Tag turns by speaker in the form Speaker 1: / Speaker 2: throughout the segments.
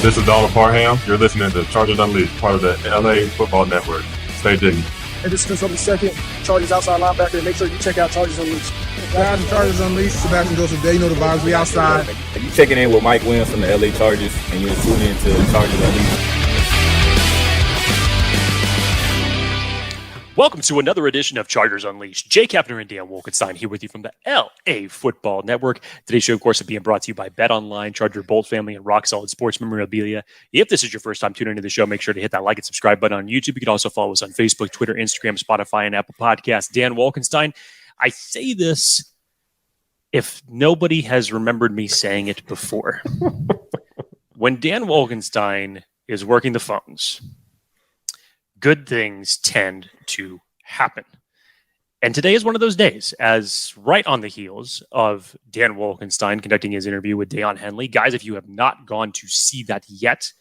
Speaker 1: This is Donald Parham. You're listening to Chargers Unleashed, part of the LAFB Network. Stay jiggy.
Speaker 2: And this is from the second Chargers outside linebacker. Make sure you check out Chargers Unleashed.
Speaker 3: Guys, Chargers Unleashed. Sebastian Joseph Day, you know the vibes. We outside.
Speaker 4: You checking in with Mike Williams from the LA Chargers, and you're tuning in to Chargers Unleashed.
Speaker 5: Welcome to another edition of Chargers Unleashed. Jake Hefner and Dan Wolkenstein here with you from the LAFB Network. Today's show, of course, is being brought to you by BetOnline, Charger Bolt Family, and Rock Solid Sports Memorabilia. If this is your first time tuning into the show, make sure to hit that like and subscribe button on YouTube. You can also follow us on Facebook, Twitter, Instagram, Spotify, and Apple Podcasts. Dan Wolkenstein. I say this if nobody has remembered me saying it before. When Dan Wolkenstein is working the phones, good things tend to happen. And today is one of those days, as right on the heels of Dan Wolkenstein conducting his interview with Deion Henley. Guys, if you have not gone to see that yet,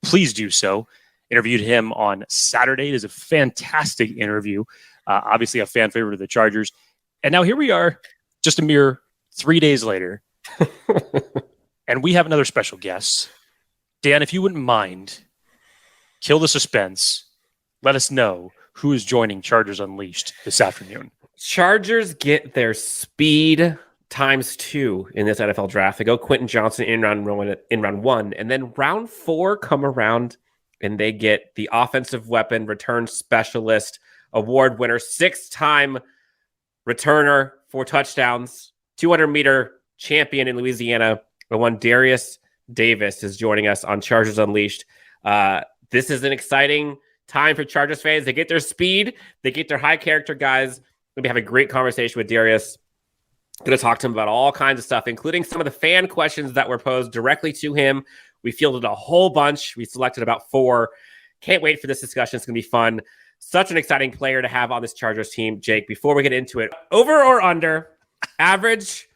Speaker 5: please do so. Interviewed him on Saturday. It is a fantastic interview. Obviously a fan favorite of the Chargers. And now here we are, just a mere 3 days later. And we have another special guest. Dan, if you wouldn't mind, kill the suspense. Let us know who is joining Chargers Unleashed this afternoon.
Speaker 6: Chargers get their speed times 2 in this NFL draft. They go Quentin Johnston in round 1, and then round 4 come around and they get the offensive weapon return specialist award winner, 6-time returner, 4 touchdowns, 200-meter champion in Louisiana. The one Derius Davis is joining us on Chargers Unleashed. This is an exciting time for Chargers fans. They get their speed. They get their high character guys. We're going to have a great conversation with Derius. Going to talk to him about all kinds of stuff, including some of the fan questions that were posed directly to him. We fielded a whole bunch. We selected about 4. Can't wait for this discussion. It's going to be fun. Such an exciting player to have on this Chargers team. Jake, before we get into it, over or under average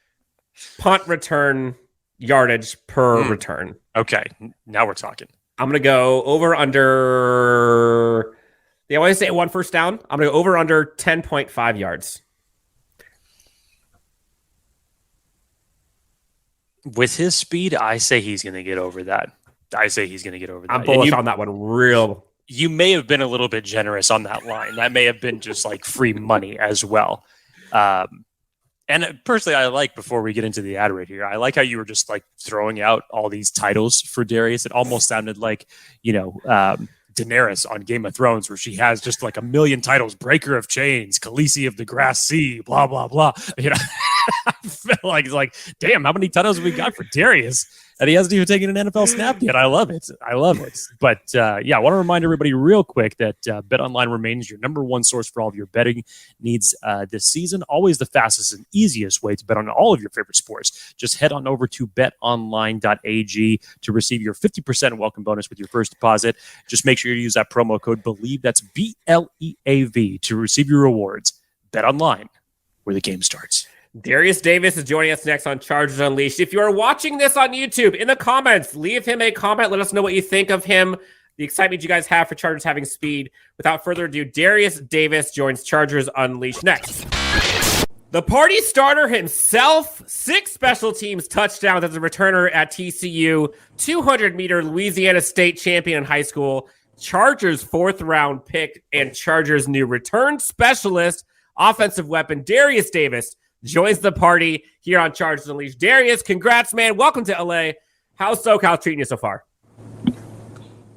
Speaker 6: punt return yardage per return?
Speaker 5: Okay, now we're talking.
Speaker 6: I'm going to go over under. They always say 1 first down. I'm going to go over under 10.5 yards.
Speaker 5: With his speed, I say he's going to get over that.
Speaker 6: I'm bullish on that one. Real.
Speaker 5: You may have been a little bit generous on that line. That may have been just like free money as well. And personally, I like, before we get into the ad rate here, I like how you were just like throwing out all these titles for Derius. It almost sounded like, Daenerys on Game of Thrones, where she has just like a million titles: Breaker of Chains, Khaleesi of the Grass Sea, blah, blah, blah. I feel like it's like, damn, how many titles have we got for Derius? And he hasn't even taken an NFL snap yet. I love it. But I want to remind everybody real quick that BetOnline remains your number one source for all of your betting needs this season. Always the fastest and easiest way to bet on all of your favorite sports. Just head on over to betonline.ag to receive your 50% welcome bonus with your first deposit. Just make sure you use that promo code BELIEVE. That's BLEAV to receive your rewards. BetOnline, where the game starts.
Speaker 6: Derius Davis is joining us next on Chargers Unleashed. If you are watching this on YouTube, in the comments, leave him a comment. Let us know what you think of him, the excitement you guys have for Chargers having speed. Without further ado, Derius Davis joins Chargers Unleashed next. The party starter himself, 6 special teams touchdowns as a returner at TCU, 200-meter Louisiana State champion in high school, Chargers 4th-round pick, and Chargers' new return specialist, offensive weapon, Derius Davis, joins the party here on Chargers Unleashed. Derius, congrats, man. Welcome to LA. How's SoCal treating you so far?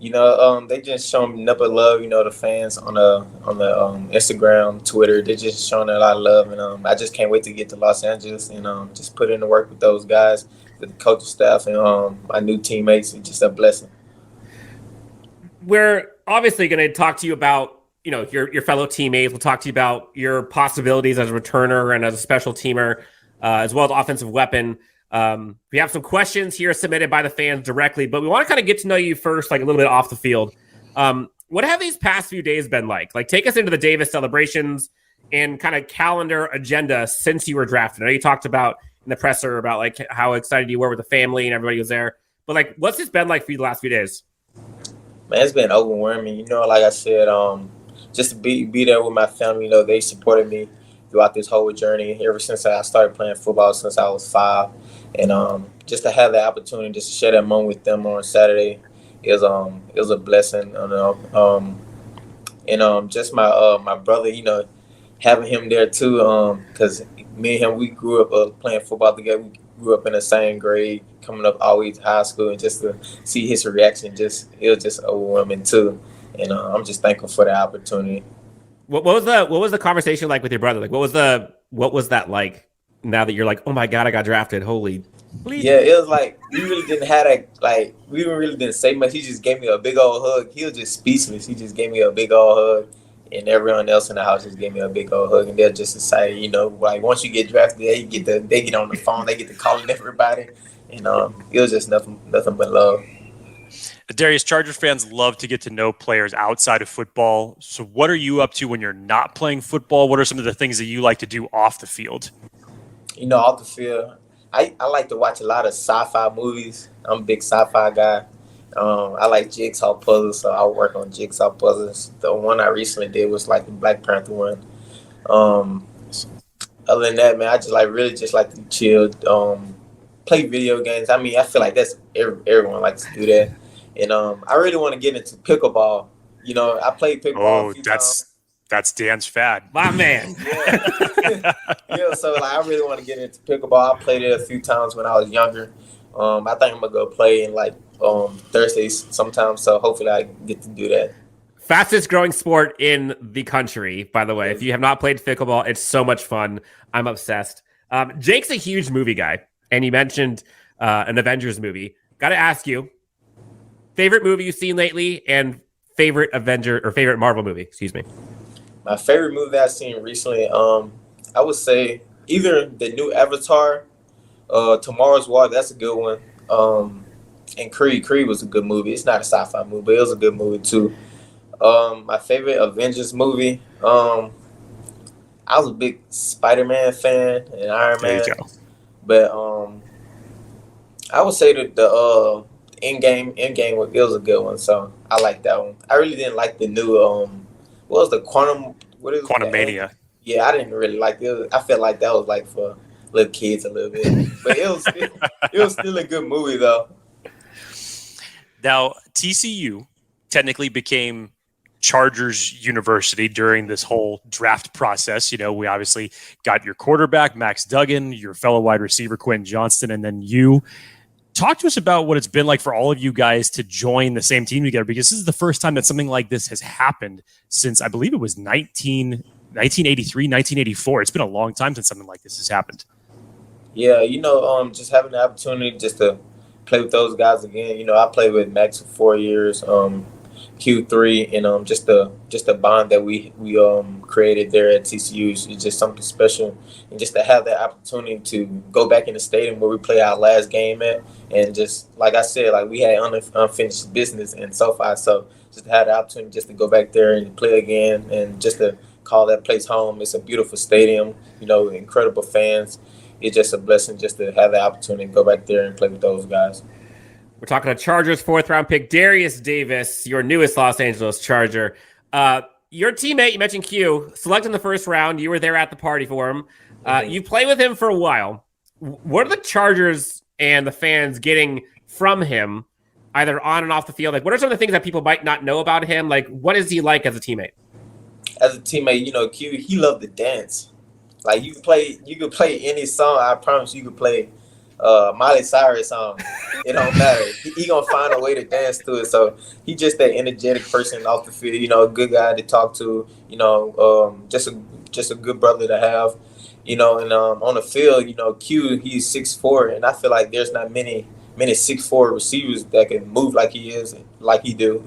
Speaker 7: They just showing me nothing but love, the fans on the Instagram, Twitter. They're just showing a lot of love, and I just can't wait to get to Los Angeles and just put in the work with those guys, with the coaching staff, and my new teammates. It's just a blessing.
Speaker 6: We're obviously going to talk to you about your fellow teammates. We'll talk to you about your possibilities as a returner and as a special teamer, as well as offensive weapon. We have some questions here submitted by the fans directly, but we want to kind of get to know you first, like a little bit off the field. What have these past few days been like? Like, take us into the Davis celebrations and kind of calendar agenda since you were drafted. I know you talked about in the presser about like how excited you were with the family and everybody was there, but like, what's this been like for you the last few days?
Speaker 7: Man, it's been overwhelming. Like I said, just to be there with my family. They supported me throughout this whole journey ever since I started playing football since I was 5. And just to have the opportunity just to share that moment with them on Saturday it was a blessing. Just my brother, having him there too, because me and him, we grew up playing football together. We grew up in the same grade, coming up all the way to high school, and just to see his reaction, it was just overwhelming too. And I'm just thankful for the opportunity.
Speaker 6: What was the conversation like with your brother? Like, what was that like? Now that you're like, oh my God, I got drafted. Holy.
Speaker 7: Yeah, it was like we really didn't have that. Like we really didn't say much. He just gave me a big old hug. He was just speechless. He just gave me a big old hug, and everyone else in the house just gave me a big old hug. And they're just excited, like once you get drafted, they get on the phone, they get to calling everybody, and it was just nothing but love.
Speaker 5: Darius, Chargers fans love to get to know players outside of football. So what are you up to when you're not playing football? What are some of the things that you like to do off the field?
Speaker 7: Off the field, I like to watch a lot of sci-fi movies. I'm a big sci-fi guy. I like jigsaw puzzles, so I work on jigsaw puzzles. The one I recently did was like the Black Panther one. Other than that, man, I just like to chill, play video games. I mean, I feel like that's everyone likes to do that. And I really want to get into pickleball. I played pickleball.
Speaker 5: That's Dan's fad.
Speaker 6: My man.
Speaker 7: So I really want to get into pickleball. I played it a few times when I was younger. I think I'm gonna go play in Thursdays sometime. So hopefully I get to do that.
Speaker 6: Fastest growing sport in the country, by the way. If you have not played pickleball, it's so much fun. I'm obsessed. Jake's a huge movie guy, and you mentioned an Avengers movie. Got to ask you, favorite movie you've seen lately, and favorite favorite Marvel movie? Excuse me.
Speaker 7: My favorite movie that I've seen recently, I would say either the new Avatar, Tomorrow's War. That's a good one. And Creed was a good movie. It's not a sci-fi movie, but it was a good movie too. My favorite Avengers movie. I was a big Spider-Man fan and Iron Man.
Speaker 5: There you go.
Speaker 7: But I would say that the Endgame, it was a good one. So I like that one. I really didn't like the new what was the Quantum Mania? Yeah, I didn't really like it. I felt like that was like for little kids a little bit, but it was still a good movie though.
Speaker 5: Now, TCU technically became Chargers University during this whole draft process. We obviously got your quarterback, Max Duggan, your fellow wide receiver, Quentin Johnston, and then you. Talk to us about what it's been like for all of you guys to join the same team together, because this is the first time that something like this has happened since, I believe it was 1983, 1984. It's been a long time since something like this has happened.
Speaker 7: Yeah, just having the opportunity just to play with those guys again. I played with Max for 4 years, Q3, and just the bond that we created there at TCU is just something special. And just to have that opportunity to go back in the stadium where we played our last game at, and just like I said, like we had unfinished business in SoFi, so just to have the opportunity just to go back there and play again, and just to call that place home. It's a beautiful stadium, incredible fans. It's just a blessing just to have the opportunity to go back there and play with those guys.
Speaker 6: We're talking to Chargers 4th-round pick, Derius Davis, your newest Los Angeles Charger. Your teammate, you mentioned Q, selected in the first round. You were there at the party for him. You played with him for a while. What are the Chargers and the fans getting from him, either on and off the field? Like, what are some of the things that people might not know about him? Like, what is he like as a teammate?
Speaker 7: As a teammate, Q, he loved to dance. Like, you could play any song. I promise you could play Miley Cyrus song. It don't matter. He gonna find a way to dance to it. So he just that energetic person off the field. A good guy to talk to. Just a good brother to have. And on the field, Q, he's 6'4", and I feel like there's not many 6'4" receivers that can move like he is, like he do.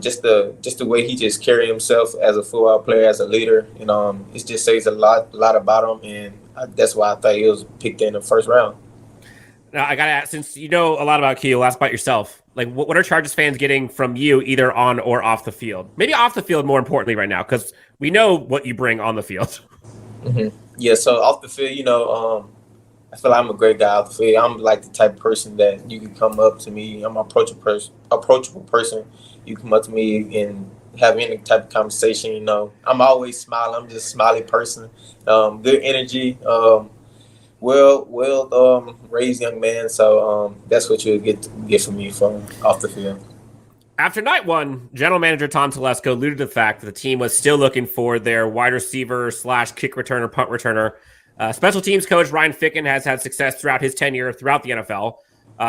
Speaker 7: Just the way he just carry himself as a football player, as a leader, it just says a lot about him, and that's why I thought he was picked in the first round.
Speaker 6: Now, I got to ask, since you know a lot about Q, ask about yourself. Like, what are Chargers fans getting from you, either on or off the field? Maybe off the field, more importantly, right now, because we know what you bring on the field.
Speaker 7: Mm-hmm. Yeah, so off the field, I feel like I'm a great guy off the field. I'm like the type of person that you can come up to me. I'm an approachable person. You come up to me and have any type of conversation. I'm always smiling. I'm just a smiley person. Good energy. raised young man. So that's what you'll get from me from off the field.
Speaker 6: After night one, general manager Tom Telesco alluded to the fact that the team was still looking for their wide receiver / kick returner, punt returner. Special teams coach Ryan Ficken has had success throughout his tenure throughout the NFL.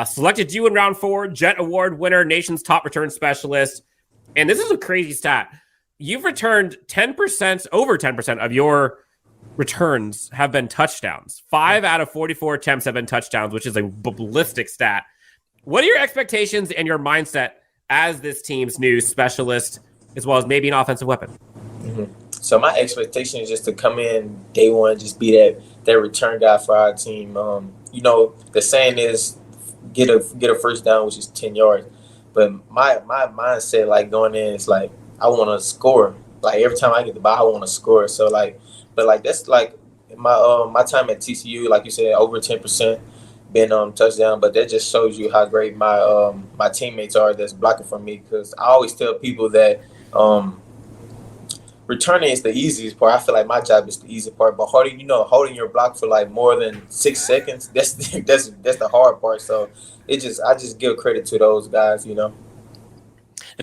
Speaker 6: Selected you in round 4, Jet Award winner, nation's top return specialist. And this is a crazy stat. You've returned 10%, over 10% of your returns have been touchdowns. 5 out of 44 attempts have been touchdowns, which is a ballistic stat. What are your expectations and your mindset as this team's new specialist, as well as maybe an offensive weapon?
Speaker 7: Mm-hmm. So my expectation is just to come in day one, just be that return guy for our team. The saying is get a first down, which is 10 yards. But my mindset, like, going in is like, I want to score. Like, every time I get the ball, I want to score. So that's like my time at TCU, like you said, over 10% been touchdown. But that just shows you how great my teammates are that's blocking for me. Because I always tell people that returning is the easiest part. I feel like my job is the easy part, but holding your block for like more than 6 seconds, that's the hard part. So I just give credit to those guys,
Speaker 5: And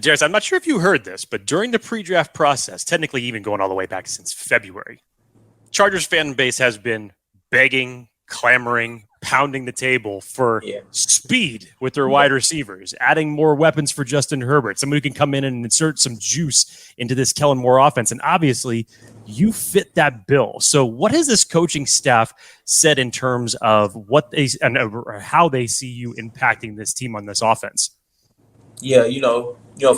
Speaker 5: Darius, I'm not sure if you heard this, but during the pre-draft process, technically even going all the way back since February, Chargers fan base has been begging, clamoring, pounding the table for speed with their wide receivers, adding more weapons for Justin Herbert, someone who can come in and insert some juice into this Kellen Moore offense. And obviously, you fit that bill. So what has this coaching staff said in terms of what they and how they see you impacting this team on this offense?
Speaker 7: Yeah,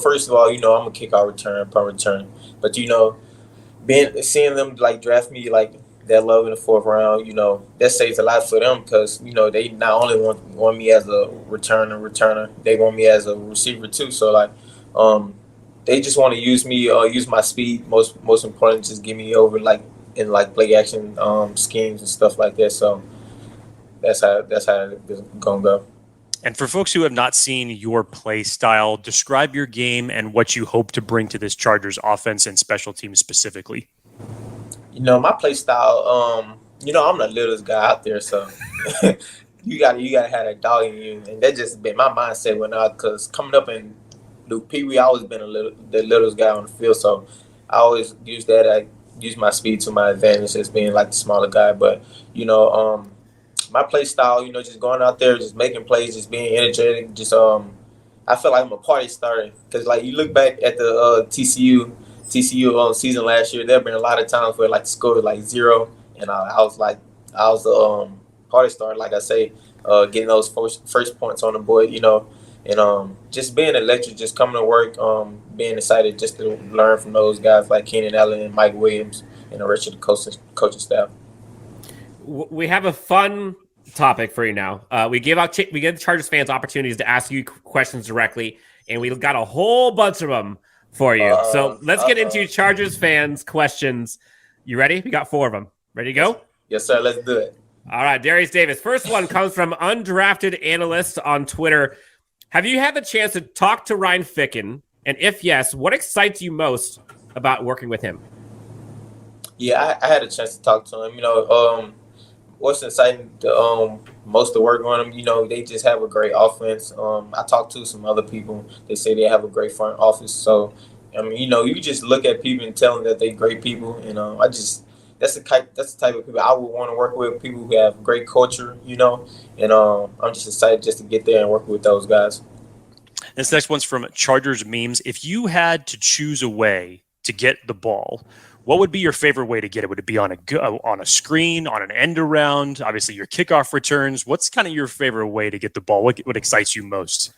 Speaker 7: first of all, I'm a kickoff return, punt return, but seeing them like draft me like that low in the 4th round, that saves a lot for them because, they not only want me as a returner, they want me as a receiver too. So they just want to use me, use my speed. Most important, just get me over like in like play action schemes and stuff like that. So that's how it's gonna go.
Speaker 5: And for folks who have not seen your play style, describe your game and what you hope to bring to this Chargers offense and special teams specifically.
Speaker 7: My play style, I'm the littlest guy out there, so you gotta have that dog in you, and that just been my mindset because coming up in Pee Wee, I always been the littlest guy on the field, so I always use that. I use my speed to my advantage as being like the smaller guy, but my play style, just going out there, just making plays, just being energetic, just I feel like I'm a party starter because like you look back at the TCU season last year, there have been a lot of times where like the score was like 0, and I was the party starter, like I say, getting those first points on the board, and just being electric, just coming to work, being excited just to learn from those guys like Keenan Allen and Mike Williams and the rest of the coaching staff.
Speaker 6: We have a fun topic for you now. We give the Chargers fans opportunities to ask you questions directly, and we got a whole bunch of them for you. So let's get into Chargers fans' questions. You ready? We got 4 of them. Ready to go?
Speaker 7: Yes, sir. Let's do it.
Speaker 6: All right, Derius Davis. First one comes from undrafted analyst on Twitter. Have you had the chance to talk to Ryan Ficken? And if yes, what excites you most about working with him?
Speaker 7: Yeah, I had a chance to talk to him. What's exciting most to work on them, they just have a great offense. I talked to some other people. They say they have a great front office. So, you just look at people and tell them that they're great people. And that's the type of people I would want to work with, people who have great culture, and I'm just excited just to get there and work with those guys.
Speaker 5: This next one's from Chargers Memes. If you had to choose a way to get the ball, what would be your favorite way to get it? Would it be on a screen, on an end around? Obviously, your kickoff returns. What's kind of your favorite way to get the ball? What excites you most?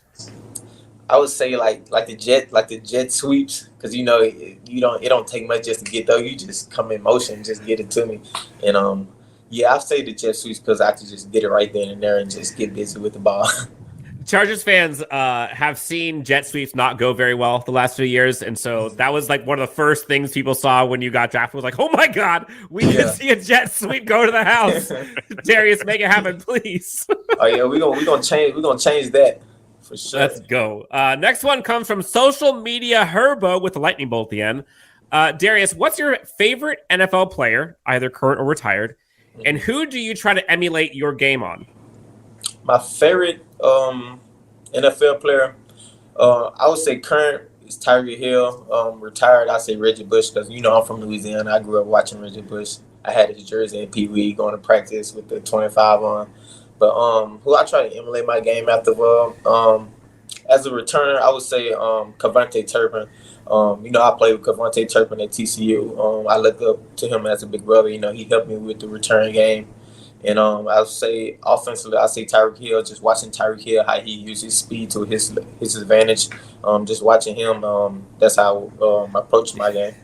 Speaker 7: I would say like the jet sweeps, because it don't take much just to get though. You just come in motion, just get it to me, and I'd say the jet sweeps because I can just get it right then and there and just get busy with the ball.
Speaker 6: Chargers fans have seen jet sweeps not go very well the last few years, and so that was like one of the first things people saw when you got drafted. Was like, oh my god, we can see a jet sweep go to the house. Darius, make it happen, please.
Speaker 7: Oh yeah, we're gonna change that for sure.
Speaker 6: Let's go. Next one comes from social media Herbo with the lightning bolt at the end. Darius, what's your favorite NFL player, either current or retired? And who do you try to emulate your game on?
Speaker 7: My favorite NFL player, I would say current is Tyreek Hill. Retired, I say Reggie Bush because I'm from Louisiana. I grew up watching Reggie Bush. I had his jersey in Pee Wee, going to practice with the 25 on. But who I try to emulate my game after, as a returner, I would say Cavante Turpin. I played with Cavante Turpin at TCU. I look up to him as a big brother. He helped me with the return game. And I would say offensively, I say Tyreek Hill. Just watching Tyreek Hill, how he uses speed to his advantage. Just watching him, that's how I approach my game.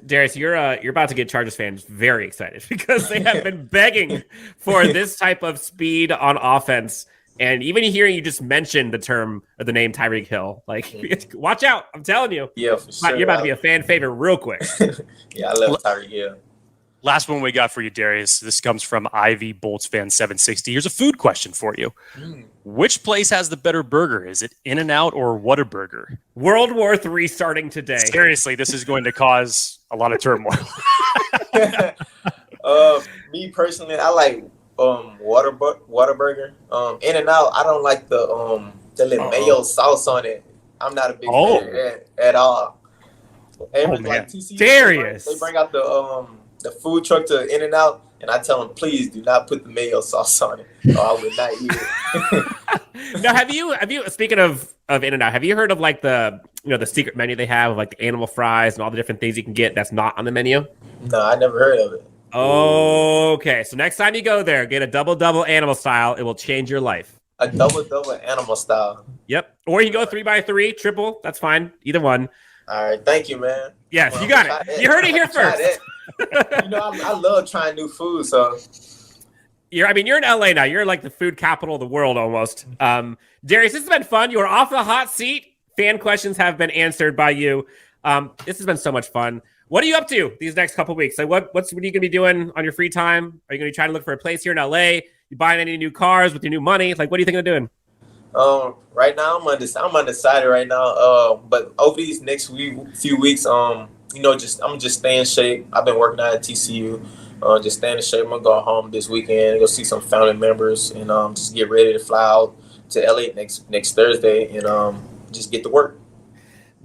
Speaker 6: Darius, you're about to get Chargers fans very excited because they have been begging for this type of speed on offense. And even hearing you just mention the name Tyreek Hill, watch out! I'm telling you,
Speaker 7: yeah, for sure.
Speaker 6: You're about to be a fan favorite real quick.
Speaker 7: Yeah, I love Tyreek Hill.
Speaker 5: Last one we got for you, Darius. This comes from Ivy Bolts Fan 760. Here's a food question for you. Which place has the better burger? Is it In-N-Out or Whataburger?
Speaker 6: World War III starting today.
Speaker 5: Seriously, this is going to cause a lot of turmoil.
Speaker 7: Me personally, I like Whataburger. In-N-Out, I don't like the little mayo sauce on it. I'm not a big fan at all. Like TCU,
Speaker 6: Darius,
Speaker 7: they bring out the food truck to In-N-Out, and I tell them, please do not put the mayo sauce on it, or I would not eat it.
Speaker 6: Now, have you speaking of In-N-Out, have you heard of the secret menu they have of the animal fries and all the different things you can get that's not on the menu?
Speaker 7: No, I never heard of it.
Speaker 6: Okay, so next time you go there, get a double animal style. It will change your life.
Speaker 7: A double animal style.
Speaker 6: Yep. Or you can go 3x3, triple. That's fine. Either one.
Speaker 7: All right. Thank you, man.
Speaker 6: Yes, you got it. You heard it here first.
Speaker 7: I love trying new food. So
Speaker 6: you're in LA now. You're like the food capital of the world almost. Darius, this has been fun. You are off the hot seat. Fan questions have been answered by you. This has been so much fun. What are you up to these next couple of weeks? What are you going to be doing on your free time? Are you going to try to look for a place here in LA? You buying any new cars with your new money? What are you thinking of doing?
Speaker 7: Right now I'm undecided right now. But over these next few weeks, I'm just staying in shape. I've been working out at TCU. Just staying in shape. I'm gonna go home this weekend, go see some family members, and just get ready to fly out to LA next Thursday, and just get to work.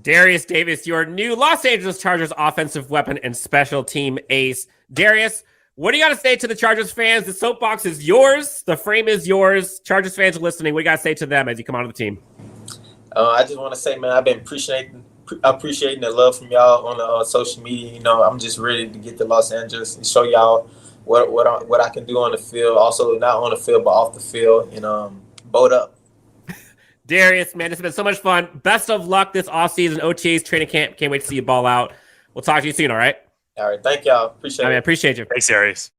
Speaker 6: Derius Davis, your new Los Angeles Chargers offensive weapon and special team ace. Darius, what do you got to say to the Chargers fans? The soapbox is yours. The frame is yours. Chargers fans are listening. What do you got to say to them as you come onto the team?
Speaker 7: I just want to say, man, I've been appreciating the love from y'all on social media. I'm just ready to get to Los Angeles and show y'all what I can do on the field. Also, not on the field, but off the field, and boat up.
Speaker 6: Darius, man, it's been so much fun. Best of luck this offseason, OTAs, training camp. Can't wait to see you ball out. We'll talk to you soon, all right?
Speaker 7: All right. Thank y'all. Appreciate it.
Speaker 6: I appreciate you.
Speaker 5: Thanks, Darius.